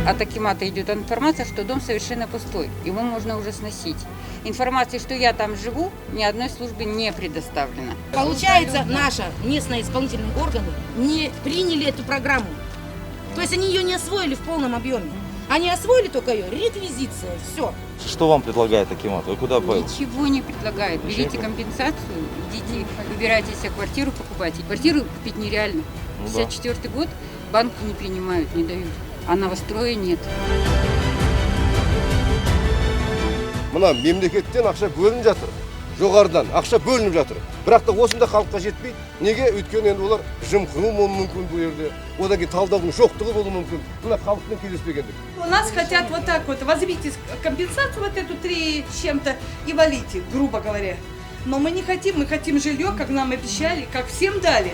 от акимата идет информация, что дом совершенно пустой, его можно уже сносить. Информации, что я там живу, ни одной службе не предоставлено. Получается, наши местные исполнительные органы не приняли эту программу. То есть они ее не освоили в полном объеме. Они освоили только ее реквизиция, все. Что вам предлагает акимат? Вы куда бы? Ничего не предлагает. Берите компенсацию, идите, выбирайте себе квартиру, покупайте. Квартиру купить нереально. Ну да. 54-й год банки не принимают, не дают. А новостроя нет. Мына мемлекеттен ақша бөлініп жатыр. Жоғарыдан ақша бөлініп жатыр. Бірақ та осында халыққа жетпей, неге? Өйткені енді олар жымқыру мүмкін бұл жерде. Одан кейін талдаудың жоқтығы болуы мүмкін. Мына халықпен кездеспегендік. У нас хотят вот так вот, возьмите компенсацию вот эту 3 с чем-то и валите, грубо говоря. Но мы не хотим, мы хотим жилье, как нам обещали, как всем дали.